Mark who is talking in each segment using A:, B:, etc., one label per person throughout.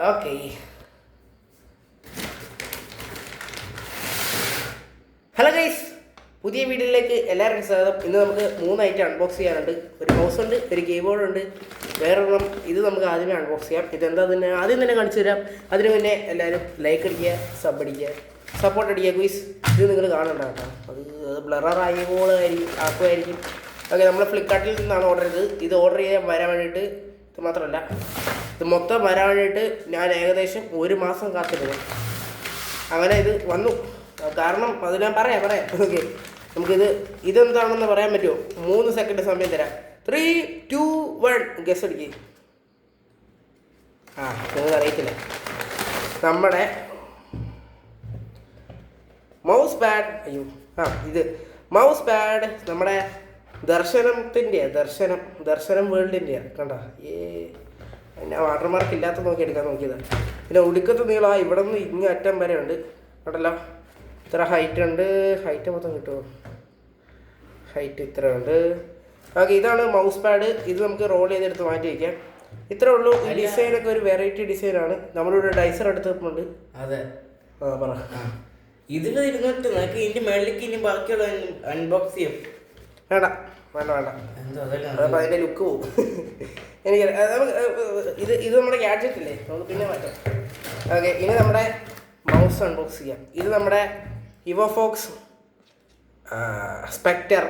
A: Okay, hello guys, പുതിയ വീഡിയോയിലേക്ക് എല്ലാവർക്കും സ്വാഗതം. ഇന്ന് നമുക്ക് 3 ഐറ്റം അൺബോക്സ് ചെയ്യാനുണ്ട്. ഒരു മൗസ് ഉണ്ട്, ഒരു കീബോർഡ് ഉണ്ട്, വേറൊരെണ്ണം ഇത് നമുക്ക് ആദ്യമേ അൺബോക്സ് ചെയ്യാം. ഇതെന്താ തന്നെ ആദ്യം തന്നെ കാണിച്ചു തരാം. അതിന് മുന്നേ എല്ലാവരും ലൈക്ക് അടിക്കുക, സബ് അടിക്കുക, സപ്പോർട്ട് അടിക്കുക. ഗൈസ്, ഇത് നിങ്ങൾ കാണണ്ട കേട്ടോ, അത് ആക്കുമായിരിക്കും. ഓക്കെ, നമ്മൾ ഫ്ലിപ്കാർട്ടിൽ നിന്നാണ് ഓർഡർ ചെയ്തത്. ഇത് ഓർഡർ ചെയ്യാൻ വരാൻ വേണ്ടിയിട്ട്, ഇത് മാത്രമല്ല, ഇത് മൊത്തം വരാൻ വേണ്ടിയിട്ട് ഞാൻ ഏകദേശം 1 മാസം കാത്തിരുന്നു. അങ്ങനെ ഇത് വന്നു. കാരണം അത് ഞാൻ പറയാം. ഓക്കെ, നമുക്കിത് ഇതെന്താണെന്ന് പറയാൻ പറ്റുമോ? 3 സെക്കൻഡ് സമയം തരാം. 3, 2, 1 ഗസ് അടിക്കുക. നിങ്ങൾക്ക് അറിയത്തില്ല, നമ്മുടെ മൗസ് പാഡ്. ഇത് മൗസ് പാഡ് നമ്മുടെ ദർശനം വേൾഡിൻ്റെയാണ്. കണ്ട, പിന്നെ വാട്ടർമാർക്ക് ഇല്ലാത്ത നോക്കി എടുക്കാൻ നോക്കിയതാണ്. പിന്നെ ഉടുക്കത്ത് നീളം ഇവിടെ നിന്ന് ഇങ്ങ് അറ്റം വരെ ഉണ്ട്. കണ്ടല്ലോ, ഇത്ര ഹൈറ്റ് ഉണ്ട്. ഹൈറ്റ് മൊത്തം കിട്ടുമോ? ഹൈറ്റ് ഇത്ര ഉണ്ട്. ഓക്കെ, ഇതാണ് മൗസ് പാഡ്. ഇത് നമുക്ക് റോൾ ചെയ്തെടുത്ത് മാറ്റി വയ്ക്കാം. ഇത്രേ ഉള്ളൂ. ഈ ഡിസൈനൊക്കെ ഒരു വെറൈറ്റി ഡിസൈനാണ്. നമ്മളിവിടെ ഡൈസർ എടുത്തിട്ടുണ്ട്.
B: അതെ,
A: പറ.
B: ഇതിൽ ഇരുന്നിട്ട് നമുക്ക് ഇതിന്റെ മേളിലേക്ക് ഇനി ബാക്കിയുള്ള അൺബോക്സ് ചെയ്യും.
A: വേണ്ട, അതപ്പോൾ അതിൻ്റെ ലുക്ക് പോകും. എനിക്ക് ഇത് നമ്മുടെ ഗാഡ്ജറ്റ് ഇല്ലേ, നമുക്ക് പിന്നെ മാറ്റാം. ഓക്കെ, ഇനി നമ്മുടെ മൗസ് അൺബോക്സ് ചെയ്യാം. ഇത് നമ്മുടെ ഇവോഫോക്സ് സ്പെക്ട്ര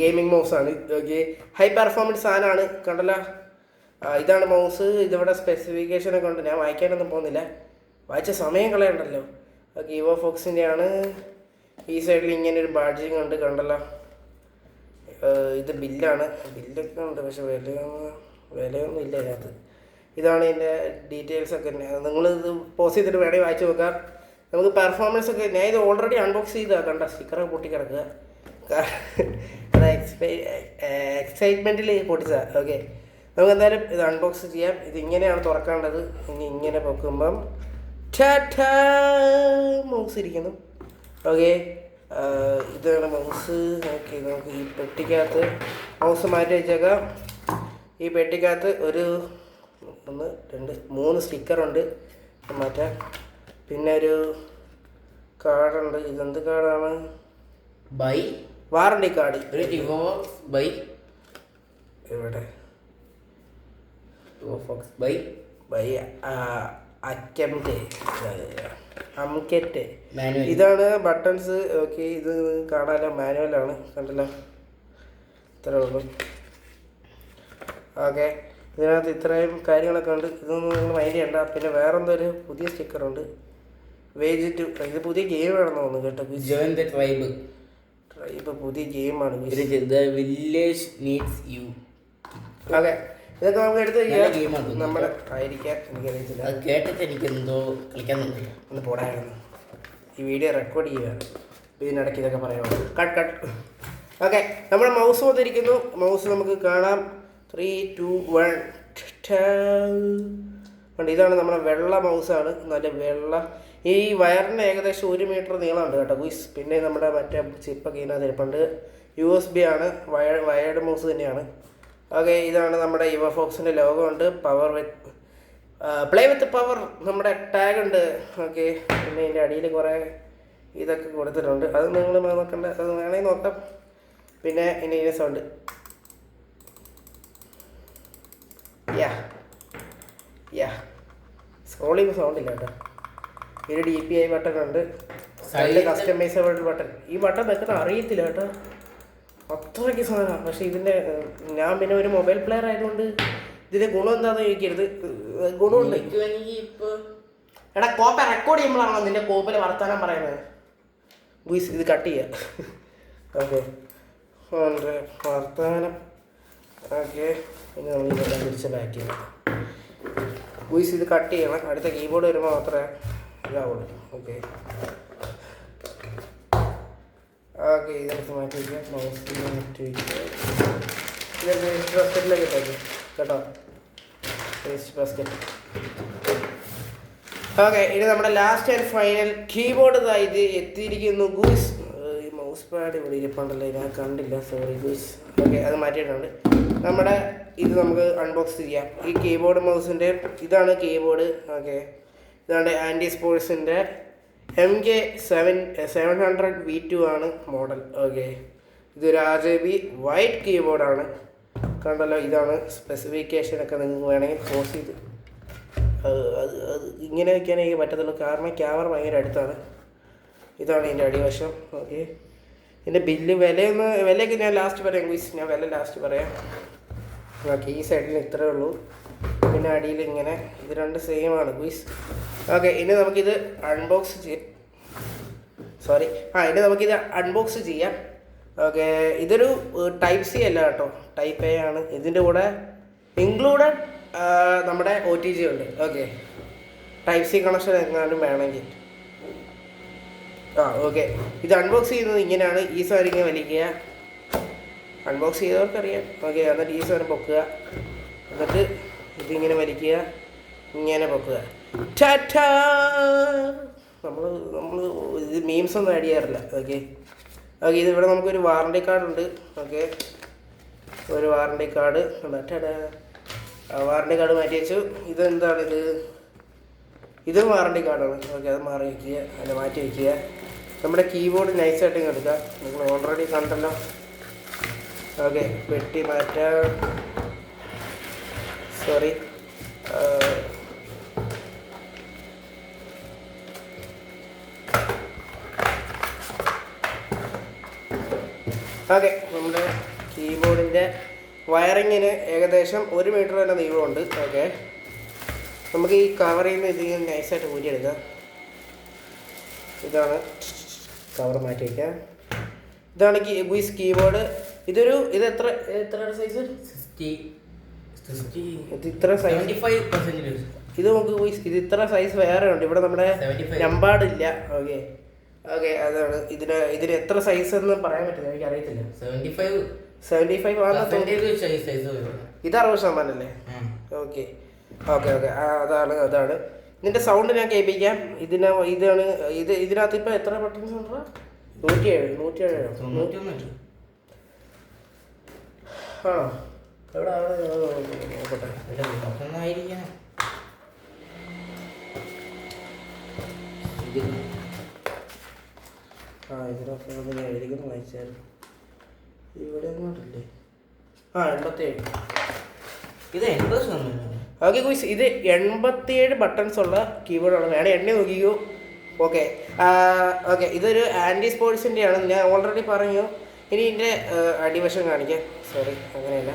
A: ഗെയിമിംഗ് മൗസാണ്. ഓക്കെ, ഹൈ പെർഫോമൻസ് സാധനമാണ്. കണ്ടല്ലോ, ഇതാണ് മൗസ്. ഇതിവിടെ സ്പെസിഫിക്കേഷനൊക്കെ ഉണ്ട്. ഞാൻ വായിക്കാനൊന്നും പോകുന്നില്ല, വായിച്ച സമയം കളയണ്ടല്ലോ. ഓക്കെ, ഇവോഫോക്സിൻ്റെ ആണ്. ഈ സൈഡിൽ ഇങ്ങനെ ഒരു ബാഡ്ജിങ് ഉണ്ട്. കണ്ടല്ലോ, ഇത് ബില്ലാണ്. ബില്ലൊക്കെ ഉണ്ട്, പക്ഷെ വിലയൊന്നും ഇല്ല അതിനകത്ത്. ഇതാണ് ഇതിൻ്റെ ഡീറ്റെയിൽസൊക്കെ. നിങ്ങളിത് പോസ് ചെയ്തിട്ട് വേണമെങ്കിൽ വായിച്ച് നോക്കാം. നമുക്ക് പെർഫോമൻസ് ഒക്കെ, ഞാൻ ഇത് ഓൾറെഡി അൺബോക്സ് ചെയ്താൽ കണ്ട സ്റ്റിക്കറൊക്കെ പൊട്ടിക്കിടക്കുക. അത് എക്സൈറ്റ്മെൻറ്റിൽ പൊട്ടിച്ചതാണ്. ഓക്കെ, നമുക്ക് എന്തായാലും ഇത് അൺബോക്സ് ചെയ്യാം. ഇത് ഇങ്ങനെയാണ് തുറക്കേണ്ടത്. ഇനി ഇങ്ങനെ പൊക്കുമ്പം മൗസ് ഇരിക്കുന്നു. ഓക്കെ, ഇതാണ് മൗസ്. ഓക്കെ, നമുക്ക് ഈ പെട്ടിക്കകത്ത് മൗസ് മാറ്റി വെച്ചേക്കാം. ഈ പെട്ടിക്കകത്ത് ഒരു 1, 2, 3 സ്റ്റിക്കറുണ്ട്, മാറ്റാം. പിന്നെ ഒരു കാർഡുണ്ട്. ഇതെന്ത് കാർഡാണ്? Warranty card. ഇവിടെ അംകെറ്റ്. ഇതാണ് ബട്ടൺസ്. ഓക്കെ, ഇത് കാണാനോ മാനുവലാണ്. കണ്ടല്ലോ, ഇത്രേ ഉള്ളൂ. ഓക്കെ, ഇതിനകത്ത് ഇത്രയും കാര്യങ്ങളൊക്കെ ഉണ്ട്. ഇതൊന്നും നിങ്ങൾ മൈൻഡ് ചെയ്യണ്ട. പിന്നെ വേറെന്തോ ഒരു പുതിയ സ്റ്റിക്കറുണ്ട്, വേജിറ്റ്. ഇത് പുതിയ ഗെയിമാണെന്ന് തോന്നുന്നു കേട്ടോ.
B: ട്രൈബ്
A: പുതിയ ഗെയിമാണ്.
B: Village needs you.
A: ഓക്കെ, ഇതൊക്കെ നമുക്ക് എടുത്ത് നമ്മുടെ ആയിരിക്കാം. എനിക്കറിയത്തില്ല,
B: അത് കേട്ടിട്ട് എനിക്ക് എന്തോ കളിക്കാൻ
A: ഒന്ന് പോടായിരുന്നു. ഈ വീഡിയോ റെക്കോർഡ് ചെയ്യുകയാണ്, ഇതിനിടയ്ക്ക് ഇതൊക്കെ പറയാം. കട്ട്. ഓക്കെ, നമ്മുടെ മൗസ് വന്നിരിക്കുന്നു. മൗസ് നമുക്ക് കാണാം. 3, 2, 1 ഇതാണ് നമ്മുടെ വെള്ള മൗസാണ്. നല്ല വെള്ള. ഈ വയറിന് ഏകദേശം 1 മീറ്റർ നീളമുണ്ട് കേട്ടോ ഗുയ്സ്. പിന്നെ നമ്മുടെ മറ്റേ ചിപ്പൊക്കെ ഇതിനകത്ത് ഇരിപ്പുണ്ട്. USB ആണ്, വയർഡ് മൗസ് തന്നെയാണ്. ഓക്കെ, ഇതാണ് നമ്മുടെ ഇവോഫോക്സിൻ്റെ ലോഗോ ഉണ്ട്. പ്ലേ വിത്ത് പവർ നമ്മുടെ ടാഗ് ഉണ്ട്. ഓക്കെ, പിന്നെ ഇതിൻ്റെ അടിയിൽ കുറേ ഇതൊക്കെ കൊടുത്തിട്ടുണ്ട്. അത് നിങ്ങൾ നോക്കണ്ട, അത് വേണമെങ്കിൽ നോക്കാം. പിന്നെ ഇതിൻ്റെ സൗണ്ട് സ്ക്രോൾ ചെയ്യുമ്പോൾ സൗണ്ട് ഇല്ല കേട്ടോ. ഒരു DPI ബട്ടൺ ഉണ്ട്, കസ്റ്റമൈസബിൾ ബട്ടൺ. ഈ ബട്ടൺ വെക്കുന്ന അറിയത്തില്ല കേട്ടോ, അത്രയ്ക്ക് സാധനമാണ്. പക്ഷേ ഇതിൻ്റെ ഞാൻ പിന്നെ ഒരു മൊബൈൽ പ്ലെയർ ആയതുകൊണ്ട് ഇതിൻ്റെ ഗുണം എന്താണെന്ന് ചോദിക്കരുത്. ഗുണമുണ്ട്. എടാ, കോപ്പ റെക്കോർഡ് ചെയ്യുമ്പോഴാണോ നിൻ്റെ കോപ്പിൽ വർത്താനം പറയുന്നത്? ഗുയ്സ്, ഇത് കട്ട് ചെയ്യുക. ഓക്കെ, വർത്താനം. ഓക്കെ, ഇനി നമ്മൾ ഇതെല്ലാം തിരിച്ച് ബാക്ക് ചെയ്യണം. ഗുയ്സ്, ഇത് കട്ട് ചെയ്യണം. അടുത്ത കീബോർഡ് വരുമ്പോൾ മാത്രമേ ഇതാവുള്ളൂ. ഓക്കെ, ഇതെടുത്ത് മാറ്റി വയ്ക്കുക. മൗസ് മാറ്റി വയ്ക്കുക. ഇതൊക്കെ വേസ്റ്റ് ബാസ്ക്കറ്റിലേക്ക് ഇട്ടേക്കും കേട്ടോ, വേസ്റ്റ് ബാസ്ക്കറ്റ്. ഓക്കെ, ഇനി നമ്മുടെ ലാസ്റ്റ് ആൻഡ് ഫൈനൽ കീബോർഡ് ഇത് എത്തിയിരിക്കുന്നു ഗൂസ്. ഈ മൗസ് പാഡ് ഇവിടെ ഇരിപ്പുണ്ടല്ലോ, ഞാൻ കണ്ടില്ല, സോറി ഗൂസ്. ഓക്കെ, അത് മാറ്റിയിട്ടുണ്ട്. നമ്മുടെ ഇത് നമുക്ക് അൺബോക്സ് ചെയ്യാം. ഈ കീബോർഡ് മൗസിൻ്റെ ഇതാണ് കീബോർഡ്. ഓക്കെ, ഇതാണ് ആൻറ്റി സ്പോർട്സിൻ്റെ MK700V2 ആണ് മോഡൽ. ഓക്കെ, ഇതൊരു RGB വൈറ്റ് കീബോർഡാണ്. കണ്ടല്ലോ, ഇതാണ് സ്പെസിഫിക്കേഷനൊക്കെ. നിങ്ങൾക്ക് വേണമെങ്കിൽ പോസ് ചെയ്ത് അത് ഇങ്ങനെ വയ്ക്കാനേ എനിക്ക് പറ്റത്തുള്ളൂ, കാരണം ക്യാമറ ഭയങ്കര അടുത്താണ്. ഇതാണ് ഇതിൻ്റെ അടിവശം. ഓക്കെ, ഇതിൻ്റെ വിലയൊക്കെ ഞാൻ ലാസ്റ്റ് പറയാം ഗുയ്സ്. ഞാൻ വില ലാസ്റ്റ് പറയാം. ഓക്കെ, ഈ സൈഡിൽ ഇത്രയേ ഉള്ളൂ, പിന്നെ അടിയിൽ ഇങ്ങനെ. ഇത് രണ്ട് സെയിം ആണ് ഗുയ്സ്. ഓക്കെ, ഇനി നമുക്കിത് അൺബോക്സ് ചെയ്യാം. ഇനി നമുക്കിത് അൺബോക്സ് ചെയ്യാം. ഓക്കെ, ഇതൊരു ടൈപ്പ് C അല്ല കേട്ടോ, ടൈപ്പ് A ആണ്. ഇതിൻ്റെ കൂടെ ഇൻക്ലൂഡഡ് നമ്മുടെ OTG ഉണ്ട്. ഓക്കെ, ടൈപ്പ് C കണക്ഷൻ എങ്ങാനും വേണമെങ്കിൽ. ഓക്കെ, ഇത് അൺബോക്സ് ചെയ്യുന്നത് ഇങ്ങനെയാണ്. ഈ സാധനം ഇങ്ങനെ വലിക്കുക, അൺബോക്സ് ചെയ്തവർക്കറിയാം. ഓക്കെ, എന്നിട്ട് ഈ സാധനം പൊക്കുക, എന്നിട്ട് ഇതിങ്ങനെ വലിക്കുക, ഇങ്ങനെ പൊക്കുക. ടാറ്റാ. നമ്മൾ ഇത് മീംസ് ഒന്നും ആഡ് ചെയ്യാറില്ല. ഓക്കെ, ഇതിവിടെ നമുക്കൊരു വാറണ്ടി കാർഡ് ഉണ്ട്. ഓക്കെ, ഒരു വാറണ്ടി കാർഡ്. വാറണ്ടി കാർഡ് മാറ്റി വെച്ചു. ഇതെന്താണിത്? ഇതും വാറണ്ടി കാർഡാണ്. ഓക്കെ, അത് മാറി വയ്ക്കുക, അല്ല മാറ്റി വയ്ക്കുക. നമ്മുടെ കീബോർഡ് നൈസായിട്ട് എടുക്കുക. നിങ്ങൾ ഓൾറെഡി കണ്ടല്ലോ. ഓക്കെ, പെട്ടി മാറ്റാം. സോറി, ഓക്കെ, നമ്മുടെ കീബോർഡിൻ്റെ വയറിങ്ങിന് ഏകദേശം 1 മീറ്റർ തന്നെ നീളമുണ്ട്. ഓക്കെ, നമുക്ക് ഈ കവറിൽ നിന്ന് ഇതിങ്ങനെ നൈസായിട്ട് ഊരിയെടുക്കാം. ഇതാണ് കവർ മാറ്റി വയ്ക്കാം. ഇതാണ് കീബോർഡ്. ഇത് എത്രയാണ് സൈസ്? ഇത് ഇത്ര സൈസ്. ഇത് നമുക്ക് ഇത് ഇത്ര സൈസ് വേറെ ഉണ്ട്. ഇവിടെ നമ്മുടെ നമ്പാടില്ല. ഓക്കെ, അതാണ് ഇതിന് എത്ര സൈസ് എന്ന് പറയാൻ പറ്റില്ല, എനിക്ക് അറിയത്തില്ല. 75 ആണ്. ഇത് 60% അല്ലേ? ഓക്കെ, അതാണ് ഇതിൻ്റെ സൗണ്ട് ഞാൻ കേൾപ്പിക്കാം. ഇതിനകത്ത് ഇപ്പം എത്ര ബട്ടൺസ് ഉണ്ടോ? 107 ആണോ? എവിടെ നോക്കട്ടെ. ഇതിനൊക്കെ ഞാൻ എഴുതിക്കുന്നു, വായിച്ചായിരുന്നു. ഇവിടെ അങ്ങോട്ടല്ലേ? 87.
B: ഇത് 80.
A: ഓക്കെ ഗുയ്സ്, ഇത് 87 ബട്ടൺസ് ഉള്ള കീബോർഡാണ്. വേണേ എണ്ണ നോക്കിക്കോ. ഓക്കെ, ഇതൊരു ആൻറ്റി സ്പോർട്സിൻ്റെ ആണ്, ഞാൻ ഓൾറെഡി പറഞ്ഞു. ഇനി ഇതിൻ്റെ അടിവശം കാണിക്കാം. സോറി, അങ്ങനെയല്ല.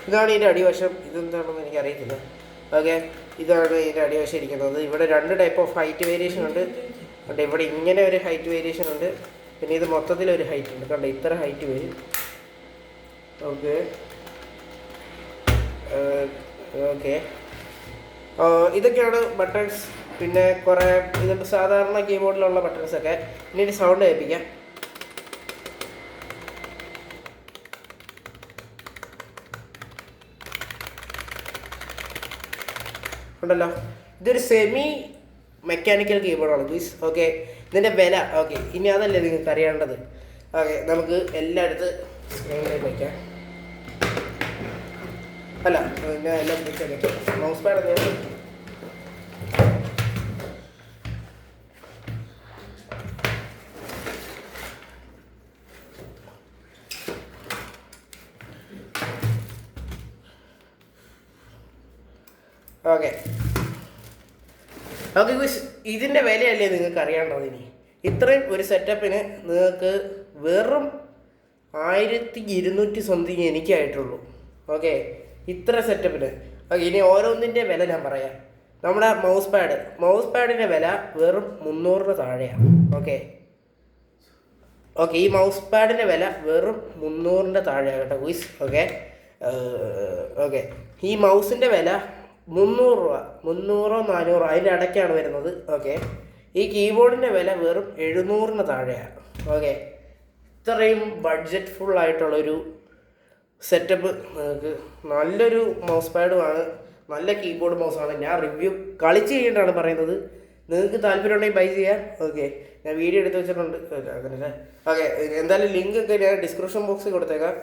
A: ഇതാണ് ഇതിൻ്റെ അടിവശം. ഇതെന്താണെന്ന് എനിക്കറിയത്തില്ല. ഓക്കെ, ഇതാണ് ഇതിൻ്റെ അടിവശം ഇരിക്കുന്നത്. ഇവിടെ 2 ടൈപ്പ് ഓഫ് ഹൈറ്റ് വേരിയേഷൻ ഉണ്ട്. ഇവിടെ ഇങ്ങനെ ഒരു ഹൈറ്റ് വേരിയേഷൻ ഉണ്ട്, പിന്നെ ഇത് മൊത്തത്തിലൊരു ഹൈറ്റ് ഉണ്ട്. കണ്ടോ, ഇത്ര ഹൈറ്റ് വരും. ഓക്കെ, ഇതൊക്കെയാണ് ബട്ടൺസ്. പിന്നെ കുറേ ഇത് സാധാരണ കീബോർഡിലുള്ള ബട്ടൺസൊക്കെ. ഇനി സൗണ്ട് കേൾപ്പിക്കാം. ഉണ്ടല്ലോ, ഇതൊരു സെമി മെക്കാനിക്കൽ കീബോർഡാണ് ഗുയ്സ്. ഓക്കെ, ഇതിൻ്റെ വില. ഓക്കെ, ഇനി അതല്ലേ നിങ്ങൾക്ക് അറിയേണ്ടത്. ഓക്കെ, നമുക്ക് എല്ലായിടത്തും സ്ക്രീനിലേക്ക് വയ്ക്കാം. അല്ല, ഞാൻ എല്ലാം വയ്ക്കാം. മൗസ് പാഡ് എന്തെങ്കിലും. ഓക്കെ ഗുയ്സ്, ഇതിൻ്റെ വിലയല്ലേ നിങ്ങൾക്ക് അറിയേണ്ടത്. ഇനി ഇത്രയും ഒരു സെറ്റപ്പിന് നിങ്ങൾക്ക് വെറും 1200 സംതിങ് എനിക്കായിട്ടുള്ളൂ. ഓക്കെ, ഇത്ര സെറ്റപ്പിന്. ഓക്കെ, ഇനി ഓരോന്നിൻ്റെ വില ഞാൻ പറയാം. നമ്മുടെ മൗസ് പാഡിൻ്റെ വില വെറും 300 താഴെയാണ്. ഓക്കെ, ഈ മൗസ് പാഡിൻ്റെ വില വെറും 300 താഴെയാണ് കേട്ടോ ഗുയ്സ്. ഓക്കെ, ഈ മൗസിൻ്റെ വില 300 രൂപ, 300 400 അതിൻ്റെ ഇടയ്ക്കാണ് വരുന്നത്. ഓക്കെ, ഈ കീബോർഡിൻ്റെ വില വെറും 700 താഴെയാണ്. ഓക്കെ, ഇത്രയും ബഡ്ജറ്റ് ഫുൾ ആയിട്ടുള്ളൊരു സെറ്റപ്പ് നിങ്ങൾക്ക്. നല്ലൊരു മൗസ് പാഡുമാണ്, നല്ല കീബോർഡ് മൗസാണ്. ഞാൻ റിവ്യൂ കളിച്ച് കഴിഞ്ഞിട്ടാണ് പറയുന്നത്. നിങ്ങൾക്ക് താല്പര്യം ഉണ്ടെങ്കിൽ ബൈ ചെയ്യാം. ഓക്കെ, ഞാൻ വീഡിയോ എടുത്ത് വെച്ചിട്ടുണ്ട്. അങ്ങനെയല്ലേ? ഓക്കെ, എന്തായാലും ലിങ്ക് ഒക്കെ ഞാൻ ഡിസ്ക്രിപ്ഷൻ ബോക്സിൽ കൊടുത്തേക്കാം.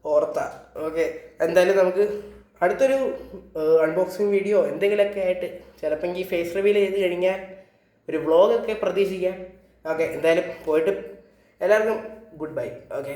A: ഓർത്ത. ഓക്കെ, എന്തായാലും നമുക്ക് അടുത്തൊരു അൺബോക്സിങ് വീഡിയോ എന്തെങ്കിലുമൊക്കെ ആയിട്ട് ചിലപ്പോൾ ഈ ഫേസ് റിവീൽ ചെയ്ത് കഴിഞ്ഞാൽ ഒരു വ്ളോഗൊക്കെ പ്രതീക്ഷിക്കാം. ഓക്കെ, എന്തായാലും പോയിട്ട് എല്ലാവർക്കും ഗുഡ് ബൈ. ഓക്കെ.